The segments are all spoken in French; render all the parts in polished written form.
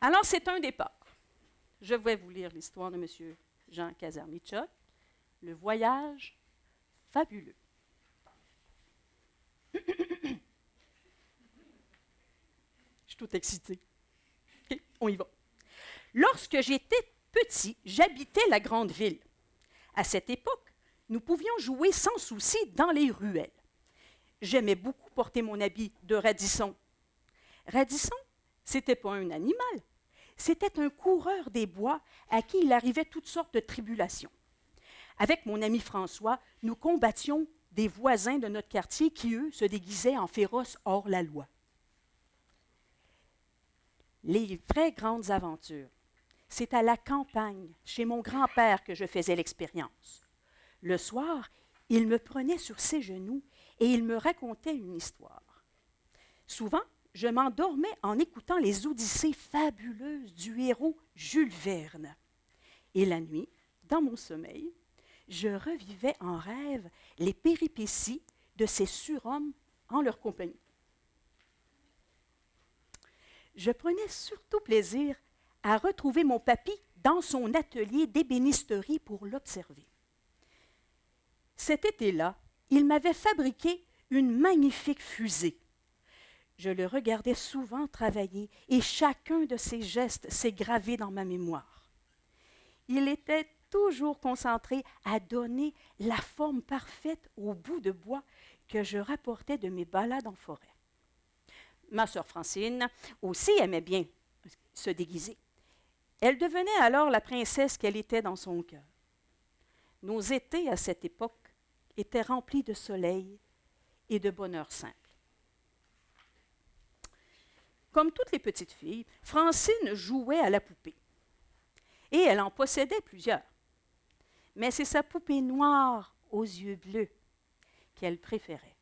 Alors, c'est un départ. Je vais vous lire l'histoire de M. Jean Kazarnichuk, Le voyage fabuleux. Je suis tout excitée. OK, on y va. Lorsque j'étais petit, j'habitais la grande ville. À cette époque, nous pouvions jouer sans souci dans les ruelles. J'aimais beaucoup porter mon habit de Radisson. Radisson, c'était pas un animal, c'était un coureur des bois à qui il arrivait toutes sortes de tribulations. Avec mon ami François, nous combattions des voisins de notre quartier qui, eux, se déguisaient en féroces hors la loi. Les vraies grandes aventures, c'est à la campagne, chez mon grand-père, que je faisais l'expérience. Le soir, il me prenait sur ses genoux et il me racontait une histoire. Souvent, je m'endormais en écoutant les odyssées fabuleuses du héros Jules Verne. Et la nuit, dans mon sommeil, je revivais en rêve les péripéties de ces surhommes en leur compagnie. Je prenais surtout plaisir à retrouver mon papy dans son atelier d'ébénisterie pour l'observer. Cet été-là, il m'avait fabriqué une magnifique fusée. Je le regardais souvent travailler et chacun de ses gestes s'est gravé dans ma mémoire. Il était toujours concentré à donner la forme parfaite au bout de bois que je rapportais de mes balades en forêt. Ma sœur Francine aussi aimait bien se déguiser. Elle devenait alors la princesse qu'elle était dans son cœur. Nos étés à cette époque étaient remplis de soleil et de bonheur simple. Comme toutes les petites filles, Francine jouait à la poupée. Et elle en possédait plusieurs. Mais c'est sa poupée noire aux yeux bleus qu'elle préférait.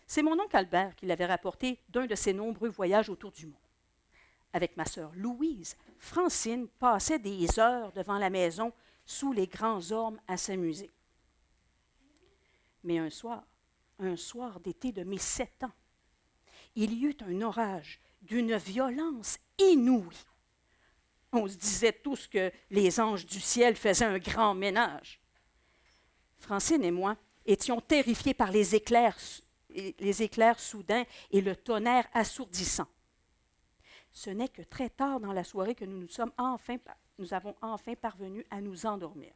C'est mon oncle Albert qui l'avait rapportée d'un de ses nombreux voyages autour du monde. Avec ma sœur Louise, Francine passait des heures devant la maison sous les grands ormes à s'amuser. Mais un soir d'été de mes 7 ans, il y eut un orage d'une violence inouïe. On se disait tous que les anges du ciel faisaient un grand ménage. Francine et moi étions terrifiés par les éclairs soudains et le tonnerre assourdissant. Ce n'est que très tard dans la soirée que nous avons enfin parvenu à nous endormir.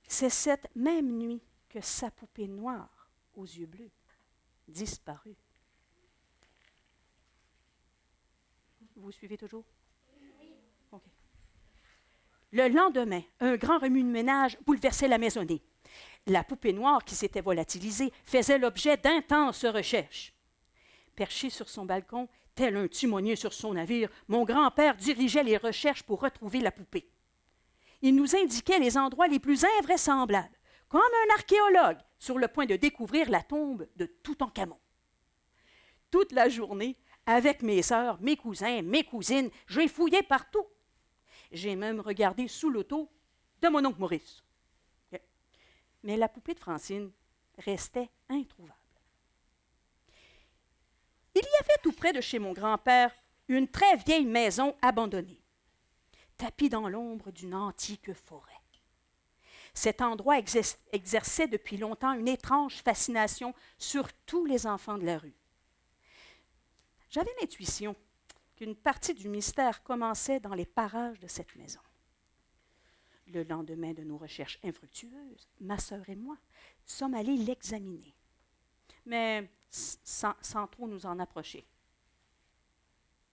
C'est cette même nuit que sa poupée noire aux yeux bleus disparut. Vous suivez toujours? Oui. OK. Le lendemain, un grand remue-ménage bouleversait la maisonnée. La poupée noire qui s'était volatilisée faisait l'objet d'intenses recherches. Perché sur son balcon, tel un timonier sur son navire, mon grand-père dirigeait les recherches pour retrouver la poupée. Il nous indiquait les endroits les plus invraisemblables, comme un archéologue sur le point de découvrir la tombe de Toutankhamon. Toute la journée, avec mes sœurs, mes cousins, mes cousines, j'ai fouillé partout. J'ai même regardé sous l'auto de mon oncle Maurice. Mais la poupée de Francine restait introuvable. Il y avait tout près de chez mon grand-père une très vieille maison abandonnée, tapie dans l'ombre d'une antique forêt. Cet endroit exerçait depuis longtemps une étrange fascination sur tous les enfants de la rue. J'avais l'intuition qu'une partie du mystère commençait dans les parages de cette maison. Le lendemain de nos recherches infructueuses, ma sœur et moi sommes allés l'examiner, mais sans trop nous en approcher.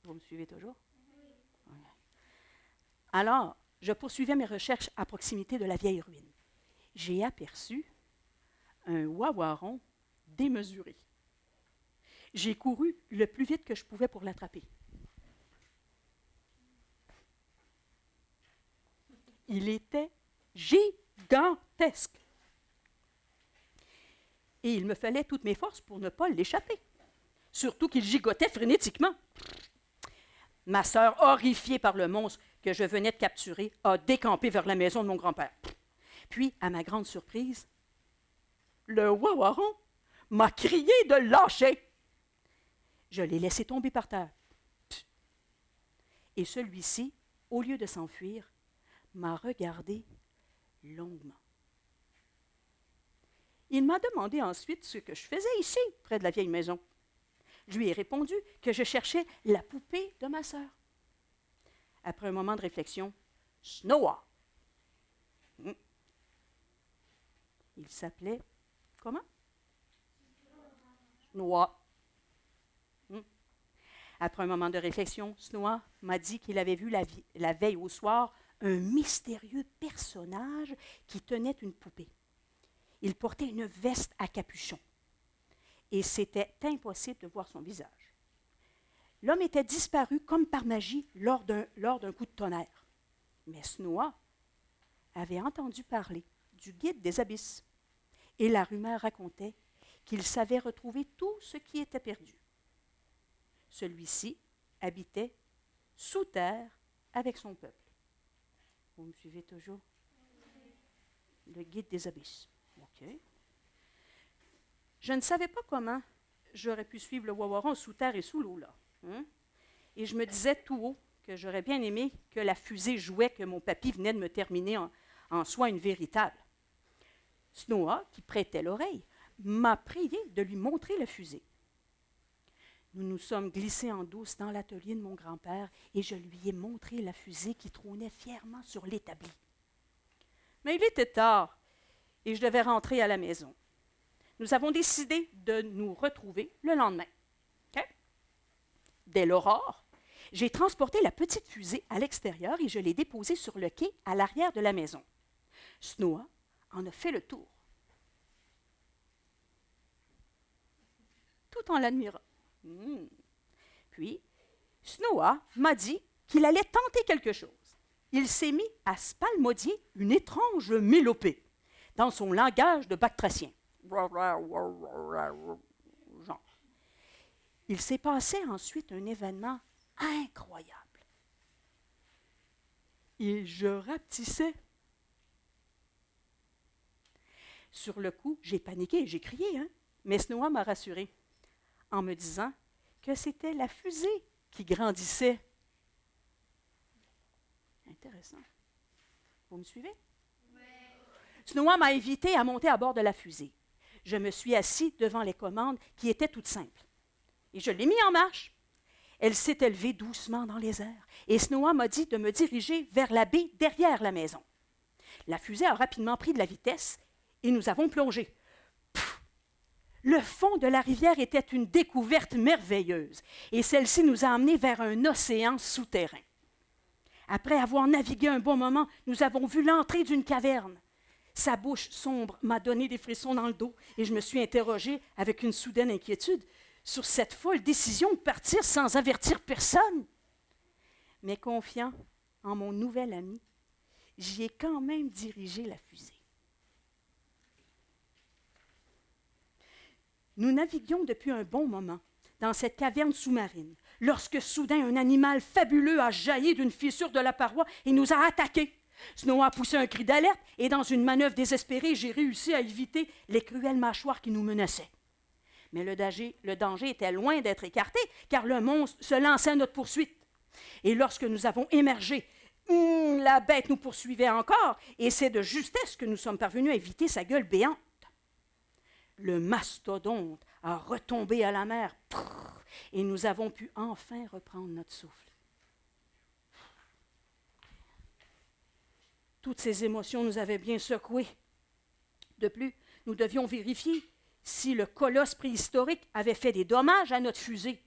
Vous me suivez toujours? Oui. Alors, je poursuivais mes recherches à proximité de la vieille ruine. J'ai aperçu un wawaron démesuré. J'ai couru le plus vite que je pouvais pour l'attraper. Il était gigantesque. Et il me fallait toutes mes forces pour ne pas l'échapper. Surtout qu'il gigotait frénétiquement. Ma sœur, horrifiée par le monstre que je venais de capturer, a décampé vers la maison de mon grand-père. Puis, à ma grande surprise, le wawaron m'a crié de lâcher. Je l'ai laissé tomber par terre. Et celui-ci, au lieu de s'enfuir, m'a regardé longuement. Il m'a demandé ensuite ce que je faisais ici, près de la vieille maison. Je lui ai répondu que je cherchais la poupée de ma sœur. Après un moment de réflexion, « Snowa! » Il s'appelait comment? Snowa. Après un moment de réflexion, Snowa m'a dit qu'il avait vu la veille au soir un mystérieux personnage qui tenait une poupée. Il portait une veste à capuchon et c'était impossible de voir son visage. L'homme était disparu comme par magie lors d'un coup de tonnerre. Mais Snowa avait entendu parler du guide des abysses et la rumeur racontait qu'il savait retrouver tout ce qui était perdu. Celui-ci habitait sous terre avec son peuple. Vous me suivez toujours? Le guide des abysses. OK. Je ne savais pas comment j'aurais pu suivre le Wawaron sous terre et sous l'eau, là. Et je me disais tout haut que j'aurais bien aimé que la fusée jouet que mon papy venait de me terminer en soit une véritable. Snowa, qui prêtait l'oreille, m'a prié de lui montrer la fusée. Nous nous sommes glissés en douce dans l'atelier de mon grand-père et je lui ai montré la fusée qui trônait fièrement sur l'établi. Mais il était tard et je devais rentrer à la maison. Nous avons décidé de nous retrouver le lendemain. Okay? Dès l'aurore, j'ai transporté la petite fusée à l'extérieur et je l'ai déposée sur le quai à l'arrière de la maison. Snowa en a fait le tour, tout en l'admirant. Puis, Snowa m'a dit qu'il allait tenter quelque chose. Il s'est mis à spalmodier une étrange mélopée dans son langage de bactracien. Genre. Il s'est passé ensuite un événement incroyable. Et je rapetissais. Sur le coup, j'ai paniqué et j'ai crié, mais Snowa m'a rassuré en me disant que c'était la fusée qui grandissait. Intéressant. Vous me suivez? Oui. Snowa m'a invité à monter à bord de la fusée. Je me suis assis devant les commandes qui étaient toutes simples. Et je l'ai mis en marche. Elle s'est élevée doucement dans les airs et Snowa m'a dit de me diriger vers la baie derrière la maison. La fusée a rapidement pris de la vitesse et nous avons plongé. Le fond de la rivière était une découverte merveilleuse et celle-ci nous a amenés vers un océan souterrain. Après avoir navigué un bon moment, nous avons vu l'entrée d'une caverne. Sa bouche sombre m'a donné des frissons dans le dos et je me suis interrogée avec une soudaine inquiétude sur cette folle décision de partir sans avertir personne. Mais confiant en mon nouvel ami, j'y ai quand même dirigé la fusée. Nous naviguions depuis un bon moment dans cette caverne sous-marine, lorsque soudain un animal fabuleux a jailli d'une fissure de la paroi et nous a attaqués. Snowa a poussé un cri d'alerte et dans une manœuvre désespérée, j'ai réussi à éviter les cruelles mâchoires qui nous menaçaient. Mais le danger était loin d'être écarté, car le monstre se lançait à notre poursuite. Et lorsque nous avons émergé, la bête nous poursuivait encore, et c'est de justesse que nous sommes parvenus à éviter sa gueule béante. Le mastodonte a retombé à la mer, et nous avons pu enfin reprendre notre souffle. Toutes ces émotions nous avaient bien secoués. De plus, nous devions vérifier si le colosse préhistorique avait fait des dommages à notre fusée.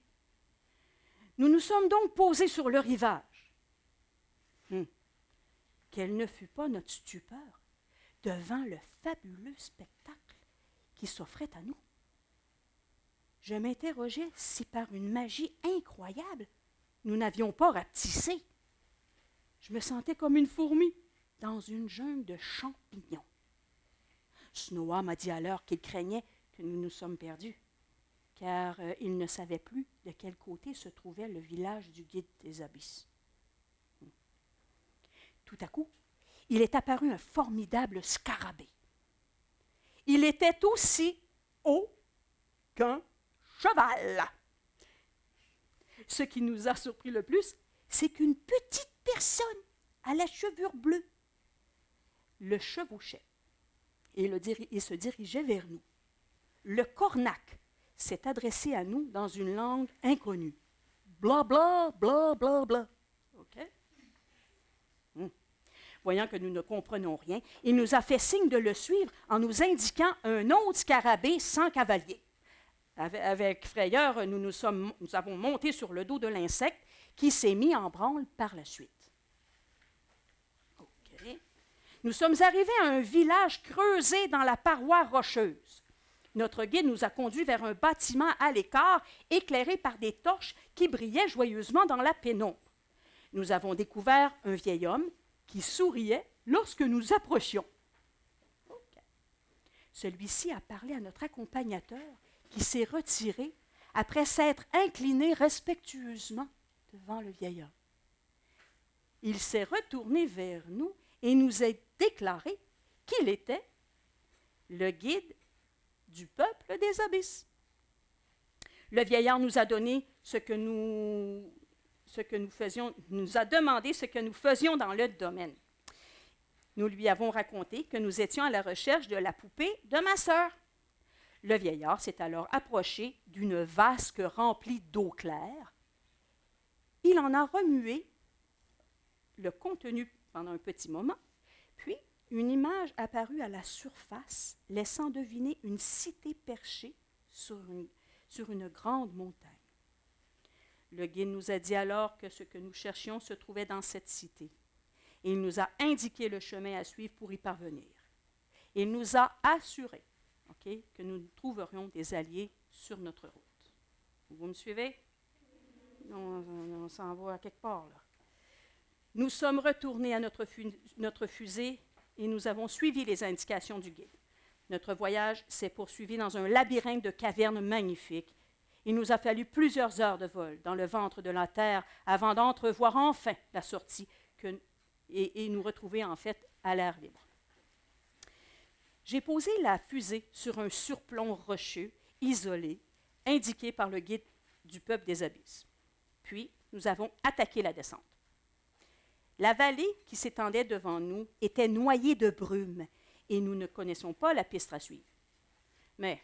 Nous nous sommes donc posés sur le rivage. Quelle ne fut pas notre stupeur devant le fabuleux spectacle qui s'offrait à nous. Je m'interrogeais si par une magie incroyable, nous n'avions pas rapetissé. Je me sentais comme une fourmi dans une jungle de champignons. Snowa m'a dit alors qu'il craignait que nous nous sommes perdus, car il ne savait plus de quel côté se trouvait le village du guide des abysses. Tout à coup, il est apparu un formidable scarabée. Il était aussi haut qu'un cheval. Ce qui nous a surpris le plus, c'est qu'une petite personne à la chevelure bleue le chevauchait et se dirigeait vers nous. Le cornac s'est adressé à nous dans une langue inconnue. Bla, bla, bla, bla, bla. OK? Voyant que nous ne comprenons rien, il nous a fait signe de le suivre en nous indiquant un autre scarabée sans cavalier. Avec frayeur, nous avons monté sur le dos de l'insecte qui s'est mis en branle par la suite. OK. Nous sommes arrivés à un village creusé dans la paroi rocheuse. Notre guide nous a conduits vers un bâtiment à l'écart, éclairé par des torches qui brillaient joyeusement dans la pénombre. Nous avons découvert un vieil homme qui souriait lorsque nous approchions. Okay. Celui-ci a parlé à notre accompagnateur qui s'est retiré après s'être incliné respectueusement devant le vieil homme. Il s'est retourné vers nous et nous a déclaré qu'il était le guide du peuple des abysses. Le vieillard nous a donné nous a demandé ce que nous faisions dans le domaine. Nous lui avons raconté que nous étions à la recherche de la poupée de ma sœur. Le vieillard s'est alors approché d'une vasque remplie d'eau claire. Il en a remué le contenu pendant un petit moment, puis une image apparut à la surface, laissant deviner une cité perchée sur une grande montagne. Le guide nous a dit alors que ce que nous cherchions se trouvait dans cette cité. Et il nous a indiqué le chemin à suivre pour y parvenir. Il nous a assuré que nous trouverions des alliés sur notre route. Vous me suivez? On s'en va à quelque part, là. Nous sommes retournés à notre fusée et nous avons suivi les indications du guide. Notre voyage s'est poursuivi dans un labyrinthe de cavernes magnifiques. Il nous a fallu plusieurs heures de vol dans le ventre de la terre avant d'entrevoir enfin la sortie et nous retrouver en fait à l'air libre. J'ai posé la fusée sur un surplomb rocheux, isolé, indiqué par le guide du peuple des abysses. Puis, nous avons attaqué la descente. La vallée qui s'étendait devant nous était noyée de brume et nous ne connaissions pas la piste à suivre. Mais,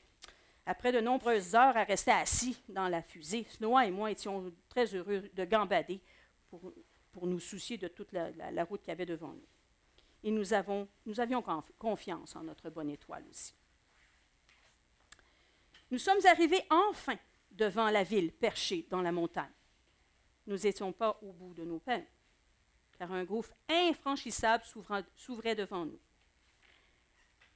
après de nombreuses heures à rester assis dans la fusée, Snowa et moi étions très heureux de gambader pour nous soucier de toute la route qu'il y avait devant nous. Et nous avions confiance en notre bonne étoile aussi. Nous sommes arrivés enfin devant la ville perchée dans la montagne. Nous n'étions pas au bout de nos peines, car un gouffre infranchissable s'ouvrait devant nous.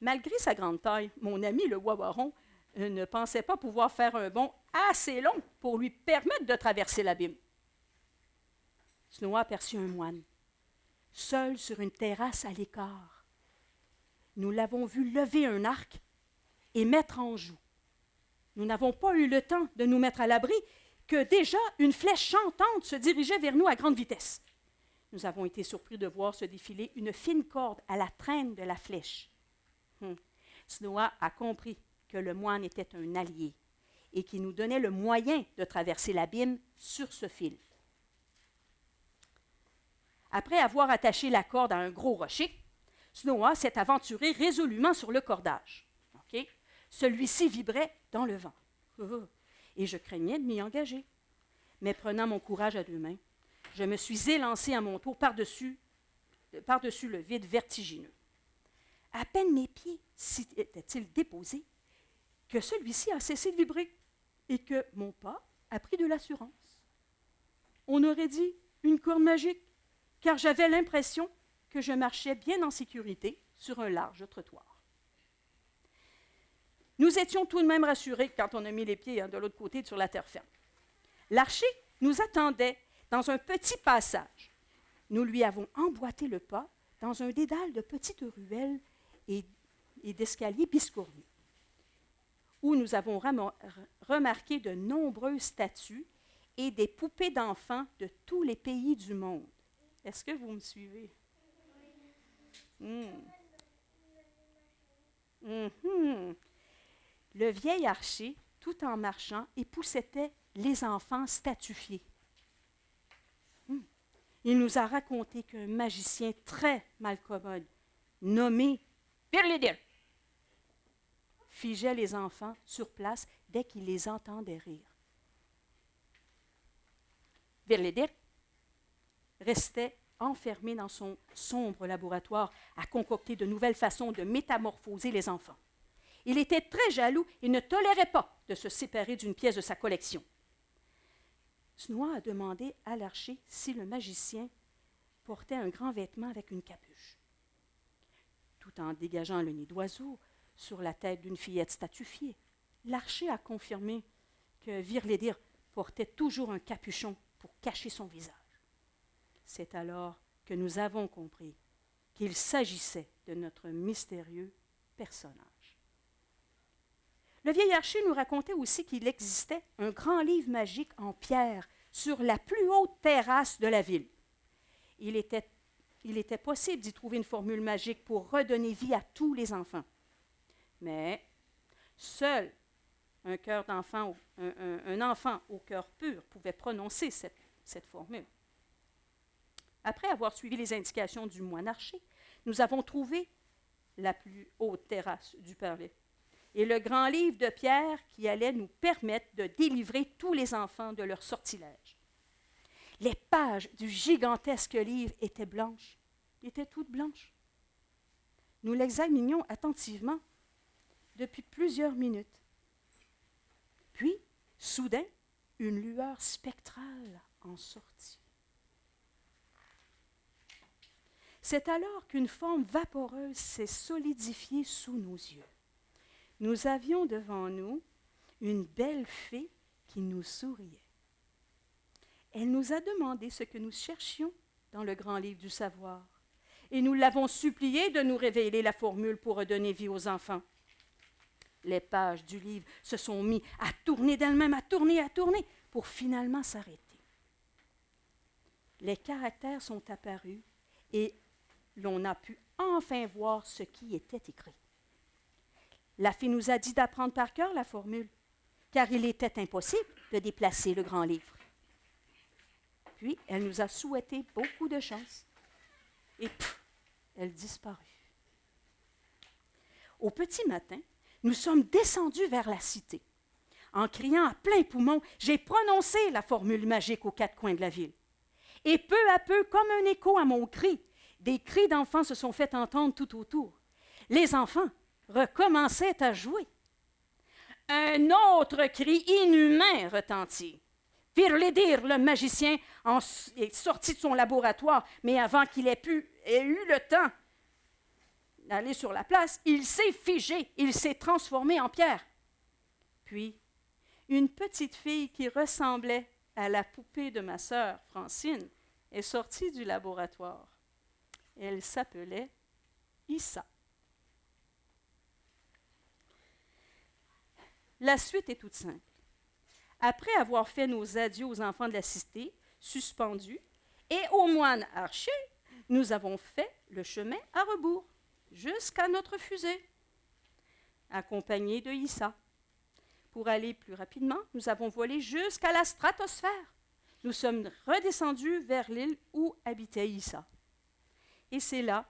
Malgré sa grande taille, mon ami le Wawaron ne pensait pas pouvoir faire un bond assez long pour lui permettre de traverser l'abîme. Snowa aperçut un moine, seul sur une terrasse à l'écart. Nous l'avons vu lever un arc et mettre en joue. Nous n'avons pas eu le temps de nous mettre à l'abri que déjà une flèche chantante se dirigeait vers nous à grande vitesse. Nous avons été surpris de voir se défiler une fine corde à la traîne de la flèche. Snowa a compris que le moine était un allié et qu'il nous donnait le moyen de traverser l'abîme sur ce fil. Après avoir attaché la corde à un gros rocher, Snowa s'est aventuré résolument sur le cordage. Celui-ci vibrait dans le vent. Et je craignais de m'y engager. Mais prenant mon courage à deux mains, je me suis élancé à mon tour par-dessus le vide vertigineux. À peine mes pieds s'étaient-ils déposés que celui-ci a cessé de vibrer et que mon pas a pris de l'assurance. On aurait dit une corde magique, car j'avais l'impression que je marchais bien en sécurité sur un large trottoir. Nous étions tout de même rassurés quand on a mis les pieds de l'autre côté sur la terre ferme. L'archer nous attendait dans un petit passage. Nous lui avons emboîté le pas dans un dédale de petites ruelles et d'escaliers biscornus, où nous avons remarqué de nombreuses statues et des poupées d'enfants de tous les pays du monde. Est-ce que vous me suivez? Le vieil archer, tout en marchant, époussetait les enfants statufiés. il nous a raconté qu'un magicien très malcommode, nommé Virlidir, figeait les enfants sur place dès qu'il les entendait rire. Virlidir restait enfermé dans son sombre laboratoire à concocter de nouvelles façons de métamorphoser les enfants. Il était très jaloux et ne tolérait pas de se séparer d'une pièce de sa collection. Snoa a demandé à l'archer si le magicien portait un grand vêtement avec une capuche. Tout en dégageant le nez d'oiseau sur la tête d'une fillette statufiée, l'archer a confirmé que Virlidir portait toujours un capuchon pour cacher son visage. C'est alors que nous avons compris qu'il s'agissait de notre mystérieux personnage. Le vieil archer nous racontait aussi qu'il existait un grand livre magique en pierre sur la plus haute terrasse de la ville. Il était possible d'y trouver une formule magique pour redonner vie à tous les enfants. Mais seul un enfant au cœur pur pouvait prononcer cette formule. Après avoir suivi les indications du moine archer, nous avons trouvé la plus haute terrasse du palais et le grand livre de pierre qui allait nous permettre de délivrer tous les enfants de leur sortilège. Les pages du gigantesque livre étaient blanches, étaient toutes blanches. Nous l'examinions attentivement depuis plusieurs minutes. Puis, soudain, une lueur spectrale en sortit. C'est alors qu'une forme vaporeuse s'est solidifiée sous nos yeux. Nous avions devant nous une belle fée qui nous souriait. Elle nous a demandé ce que nous cherchions dans le grand livre du savoir, et nous l'avons suppliée de nous révéler la formule pour redonner vie aux enfants. Les pages du livre se sont mis à tourner d'elles-mêmes, à tourner, pour finalement s'arrêter. Les caractères sont apparus et l'on a pu enfin voir ce qui était écrit. La fée nous a dit d'apprendre par cœur la formule, car il était impossible de déplacer le grand livre. Puis, elle nous a souhaité beaucoup de chance. Et elle disparut. Au petit matin, nous sommes descendus vers la cité. En criant à plein poumon, j'ai prononcé la formule magique aux quatre coins de la ville. Et peu à peu, comme un écho à mon cri, des cris d'enfants se sont fait entendre tout autour. Les enfants recommençaient à jouer. Un autre cri inhumain retentit. Virlidir, le magicien, est sorti de son laboratoire, mais avant qu'il ait eu le temps d'aller sur la place, il s'est figé, il s'est transformé en pierre. Puis, une petite fille qui ressemblait à la poupée de ma sœur, Francine, est sortie du laboratoire. Elle s'appelait Issa. La suite est toute simple. Après avoir fait nos adieux aux enfants de la cité, suspendus, et aux moines archers, nous avons fait le chemin à rebours, jusqu'à notre fusée, accompagnés de Issa. Pour aller plus rapidement, nous avons volé jusqu'à la stratosphère. Nous sommes redescendus vers l'île où habitait Issa. Et c'est là,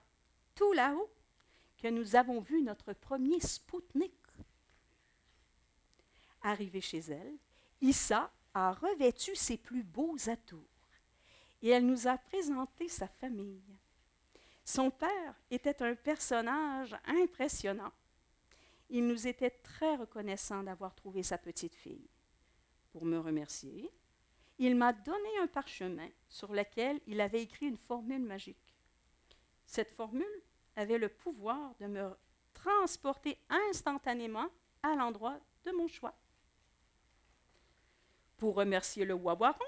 tout là-haut, que nous avons vu notre premier Spoutnik. Arrivée chez elle, Issa a revêtu ses plus beaux atours et elle nous a présenté sa famille. Son père était un personnage impressionnant. Il nous était très reconnaissant d'avoir trouvé sa petite fille. Pour me remercier, il m'a donné un parchemin sur lequel il avait écrit une formule magique. Cette formule avait le pouvoir de me transporter instantanément à l'endroit de mon choix. Pour remercier le Wawaron,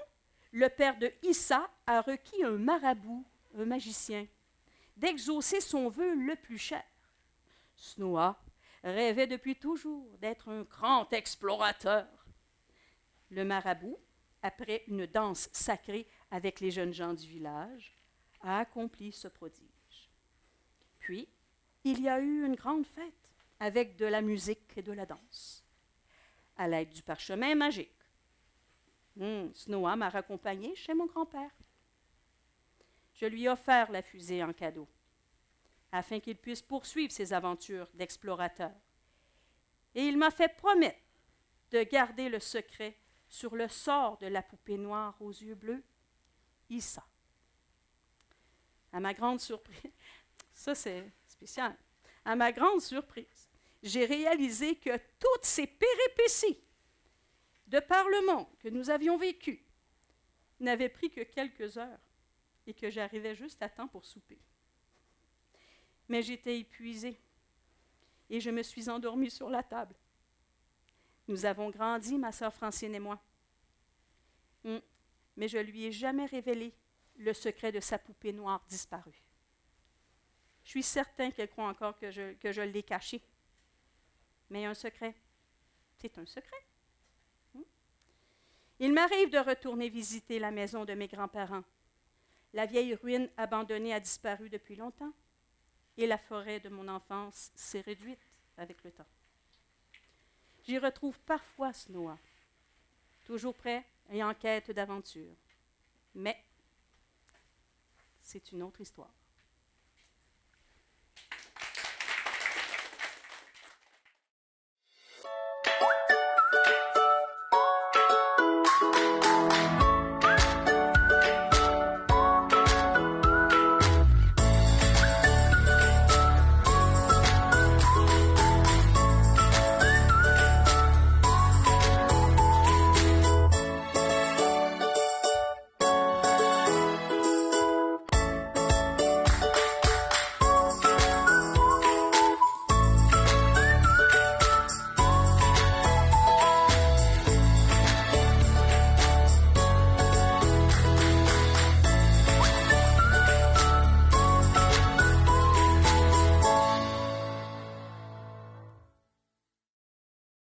le père de Issa a requis un marabout, un magicien, d'exaucer son vœu le plus cher. Snoa rêvait depuis toujours d'être un grand explorateur. Le marabout, après une danse sacrée avec les jeunes gens du village, a accompli ce prodige. Puis, il y a eu une grande fête avec de la musique et de la danse. À l'aide du parchemin magique, Snoa m'a raccompagnée chez mon grand-père. je lui ai offert la fusée en cadeau, afin qu'il puisse poursuivre ses aventures d'explorateur. Et il m'a fait promettre de garder le secret sur le sort de la poupée noire aux yeux bleus, Issa. À ma grande surprise, ça c'est spécial, à ma grande surprise, j'ai réalisé que toutes ces péripéties, de par le monde que nous avions vécu, n'avaient pris que quelques heures et que j'arrivais juste à temps pour souper. Mais j'étais épuisée et je me suis endormie sur la table. Nous avons grandi, ma sœur Francine et moi. Mais je ne lui ai jamais révélé le secret de sa poupée noire disparue. Je suis certaine qu'elle croit encore que je l'ai caché. Mais un secret, c'est un secret. Il m'arrive de retourner visiter la maison de mes grands-parents. La vieille ruine abandonnée a disparu depuis longtemps et la forêt de mon enfance s'est réduite avec le temps. J'y retrouve parfois Snoa, toujours prêt et en quête d'aventure. Mais c'est une autre histoire.